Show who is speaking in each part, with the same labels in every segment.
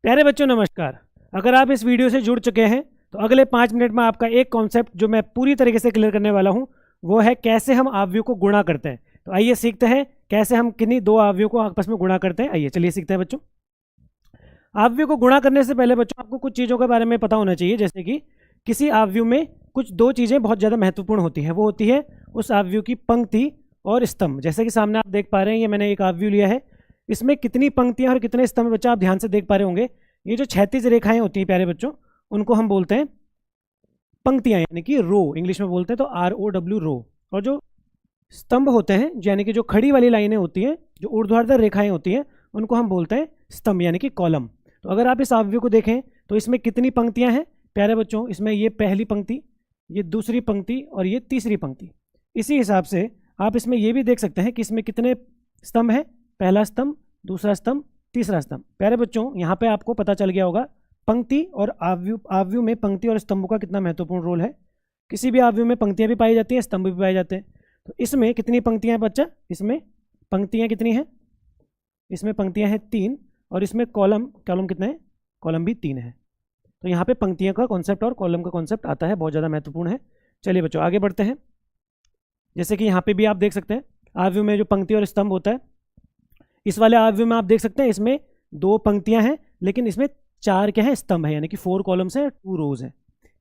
Speaker 1: प्यारे बच्चों नमस्कार। अगर आप इस वीडियो से जुड़ चुके हैं तो अगले 5 मिनट में आपका एक कॉन्सेप्ट जो मैं पूरी तरीके से क्लियर करने वाला हूं वो है कैसे हम अवयव को गुणा करते हैं। तो आइए सीखते हैं कैसे हम किन्हीं दो अवयव को आपस में गुणा करते हैं। आइए चलिए सीखते हैं बच्चों। अवयव को गुणा करने से पहले बच्चों आपको कुछ चीज़ों के बारे में पता होना चाहिए, जैसे कि किसी अवयव में कुछ दो चीज़ें बहुत ज़्यादा महत्वपूर्ण होती हैं। वो होती है उस अवयव की पंक्ति और स्तंभ। जैसे कि सामने आप देख पा रहे हैं, ये मैंने एक अवयव लिया है, इसमें कितनी पंक्तियां और कितने स्तंभ बच्चा आप ध्यान से देख पा रहे होंगे। ये जो क्षैतिज रेखाएं होती हैं प्यारे बच्चों, उनको हम बोलते हैं पंक्तियां, यानी कि रो इंग्लिश में बोलते हैं, तो ROW रो। और जो स्तंभ होते हैं यानी कि जो खड़ी वाली लाइनें होती हैं, जो ऊर्ध्वाधर रेखाएं होती हैं, उनको हम बोलते हैं स्तंभ यानी कि कॉलम। तो अगर आप इस अवयव को देखें तो इसमें कितनी पंक्तियां हैं प्यारे बच्चों, इसमें ये पहली पंक्ति, ये दूसरी पंक्ति और ये तीसरी पंक्ति। इसी हिसाब से आप इसमें ये भी देख सकते हैं कि इसमें कितने स्तंभ हैं, पहला स्तंभ, दूसरा स्तंभ, तीसरा स्तंभ। प्यारे बच्चों यहाँ पे आपको पता चल गया होगा पंक्ति और अवयव में पंक्ति और स्तंभों का कितना महत्वपूर्ण रोल है। किसी भी अवयव में पंक्तियां भी पाई जाती हैं, स्तंभ भी पाए जाते हैं। तो इसमें कितनी पंक्तियां हैं बच्चा, इसमें पंक्तियां कितनी हैं, इसमें पंक्तियां हैं 3 और इसमें कॉलम कितने हैं, कॉलम भी 3 है। तो यहाँ पे पंक्तियों का कॉन्सेप्ट और कॉलम का कॉन्सेप्ट आता है, बहुत ज़्यादा महत्वपूर्ण है। चलिए बच्चों आगे बढ़ते हैं। जैसे कि यहाँ पे भी आप देख सकते हैं अवयव में जो पंक्ति और स्तंभ होता है, इस वाले अवयव में आप देख सकते हैं इसमें 2 पंक्तियां हैं लेकिन इसमें 4 क्या है, स्तंभ है, यानी कि 4 कॉलम्स हैं, 2 रोज हैं।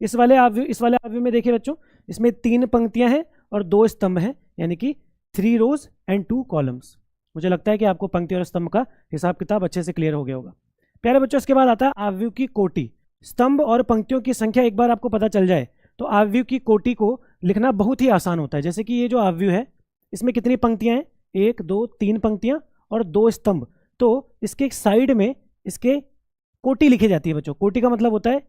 Speaker 1: इस वाले अवयव में देखिए बच्चों, इसमें 3 पंक्तियां हैं और 2 स्तंभ हैं, यानी कि 3 रोज एंड 2 कॉलम्स। मुझे लगता है कि आपको पंक्ति और स्तंभ का हिसाब किताब अच्छे से क्लियर हो गया होगा। प्यारे बच्चों इसके बाद आता है अवयव की कोटि। स्तंभ और पंक्तियों की संख्या एक बार आपको पता चल जाए तो अवयव की कोटि को लिखना बहुत ही आसान होता है। जैसे कि ये जो अवयव है इसमें कितनी पंक्तियां हैं, 1 2 3 पंक्तियां और 2 स्तंभ। तो इसके एक साइड में इसके कोटि लिखी जाती है बच्चों। कोटि का मतलब होता है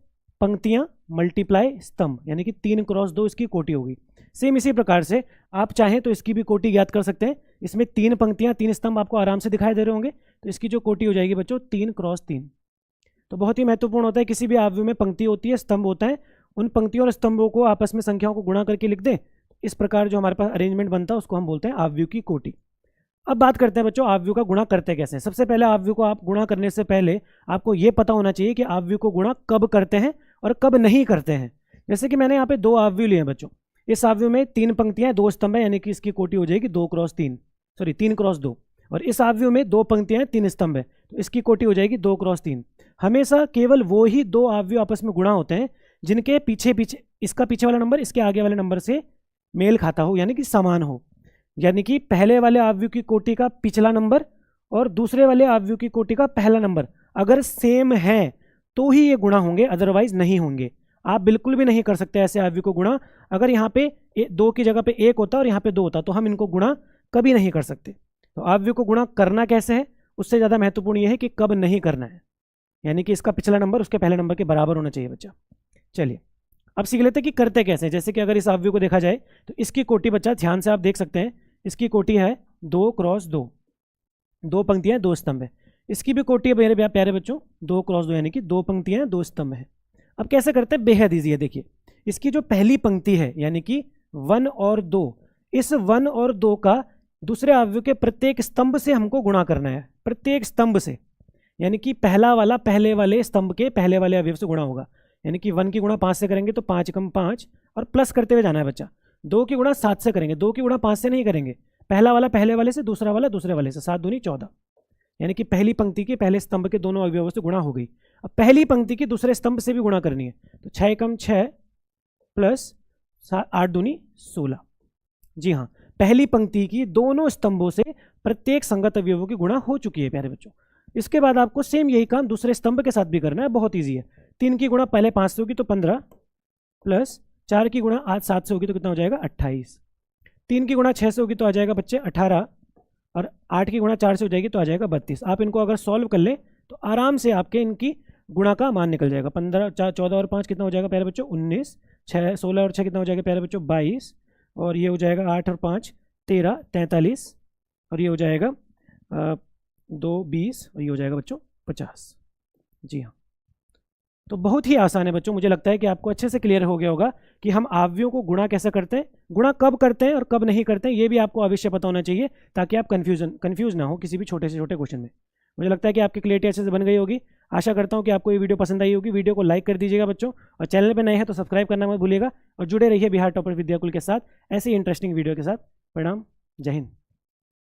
Speaker 1: पंक्तियां मल्टीप्लाई स्तंभ, यानी कि 3 क्रॉस 2 इसकी कोटि होगी। सेम इसी प्रकार से आप चाहें तो इसकी भी कोटि ज्ञात कर सकते हैं। इसमें 3 पंक्तियां 3 स्तंभ आपको आराम से दिखाई दे रहे होंगे, तो इसकी जो कोटि हो जाएगी बच्चों 3 क्रॉस 3। तो बहुत ही महत्वपूर्ण होता है, किसी भी अवयव में पंक्ति होती है, स्तंभ होता है, उन पंक्तियों और स्तंभों को आपस में संख्याओं को गुणा करके लिख दें। इस प्रकार जो हमारे पास अरेंजमेंट बनता है उसको हम बोलते हैं अवयव की कोटि। अब बात करते हैं बच्चों अवयव का गुणा करते कैसे हैं। सबसे पहले अवयव को आप गुणा करने से पहले आपको ये पता होना चाहिए कि अवयव को गुणा कब करते हैं और कब नहीं करते हैं। जैसे कि मैंने यहाँ पे 2 अवयव लिए हैं बच्चों। इस अवयव में 3 पंक्तियां 2 स्तंभ है, यानी कि इसकी कोटि हो जाएगी 2 क्रॉस 3, सॉरी 3 क्रॉस 2। और इस अवयव में 2 पंक्तियां 3 स्तंभ है, तो इसकी कोटि हो जाएगी 2 क्रॉस 3। हमेशा केवल वो ही 2 अवयव आपस में गुणा होते हैं जिनके पीछे इसका पीछे वाला नंबर इसके आगे वाले नंबर से मेल खाता हो, यानी कि समान हो। यानी कि पहले वाले अवयव की कोटि का पिछला नंबर और दूसरे वाले अवयव की कोटि का पहला नंबर अगर सेम है तो ही ये गुणा होंगे, अदरवाइज नहीं होंगे। आप बिल्कुल भी नहीं कर सकते ऐसे अवयव को गुणा। अगर यहाँ पे 2 की जगह पे 1 होता और यहाँ पे 2 होता तो हम इनको गुणा कभी नहीं कर सकते। तो अवयव को गुणा करना कैसे है, उससे ज़्यादा महत्वपूर्ण यह है कि कब नहीं करना है, यानी कि इसका पिछला नंबर उसके पहले नंबर के बराबर होना चाहिए बच्चा। चलिए अब सीख लेते हैं कि करते कैसे। जैसे कि अगर इस अवयव को देखा जाए तो इसकी कोटि बच्चा ध्यान से आप देख सकते हैं, इसकी कोटि है 2 क्रॉस 2, 2 पंक्तियां 2 स्तंभ है। इसकी भी कोटि है मेरे प्यारे बच्चों 2 क्रॉस 2, यानी कि 2 पंक्तियां 2 स्तंभ है। अब कैसे करते हैं, बेहद ईजी है। देखिए इसकी जो पहली पंक्ति है यानी कि 1 और 2, इस 1 और 2 का दूसरे अवयव के प्रत्येक स्तंभ से हमको गुणा करना है, प्रत्येक स्तंभ से, यानी कि पहला वाला पहले वाले स्तंभ के पहले वाले अवयव से गुणा होगा। यानी कि 1 की गुणा 5 से करेंगे तो 5 कम 5 और प्लस करते हुए जाना है बच्चा। 2 की गुणा 7 से करेंगे, 2 की गुणा 5 से नहीं करेंगे, पहला वाला पहले वाले से, दूसरा वाला दूसरे वाले से, 7 दूनी 14, यानी कि पहली पंक्ति के पहले स्तंभ के दोनों अवयवों से गुणा हो गई। अब पहली पंक्ति की दूसरे स्तंभ से भी गुणा करनी है, तो 6 कम 6 प्लस 8 दूनी 16। जी हाँ, पहली पंक्ति की दोनों स्तंभों से प्रत्येक संगत अवयवों की गुणा हो चुकी है प्यारे बच्चों। इसके बाद आपको सेम यही काम दूसरे स्तंभ के साथ भी करना है, बहुत ईजी है। 3 की गुणा पहले 5 से होगी तो 15 प्लस 4 की गुणा आज 7 से होगी तो कितना हो जाएगा 28। 3 की गुणा 6 से होगी तो आ जाएगा बच्चे 18 और 8 की गुणा 4 से हो जाएगी तो आ जाएगा 32। आप इनको अगर सॉल्व कर लें तो आराम से आपके इनकी गुणा का मान निकल जाएगा। 15 14 और 5 कितना हो जाएगा प्यारे बच्चों 19, 6 16 और 6 कितना हो जाएगा प्यारे बच्चों 22, और ये हो जाएगा 8 और 5 13 43, और ये हो जाएगा 2 20, और ये हो जाएगा बच्चों 50। जी हाँ, तो बहुत ही आसान है बच्चों। मुझे लगता है कि आपको अच्छे से क्लियर हो गया होगा कि हम अवयवों को गुणा कैसे करते हैं, गुणा कब करते हैं और कब नहीं करते हैं, ये भी आपको अवश्य पता होना चाहिए ताकि आप कंफ्यूज ना हो किसी भी छोटे से छोटे क्वेश्चन में। मुझे लगता है कि आपकी क्लियरिटी अच्छे से बन गई होगी। आशा करता हूँ कि आपको ये वीडियो पसंद आई होगी। वीडियो को लाइक कर दीजिएगा बच्चों, और चैनल पर नए हैं तो सब्सक्राइब करना मत भूलिएगा, और जुड़े रहिए बिहार टॉपर विद्याकुल के साथ ऐसी इंटरेस्टिंग वीडियो के साथ। प्रणाम, जय हिंद।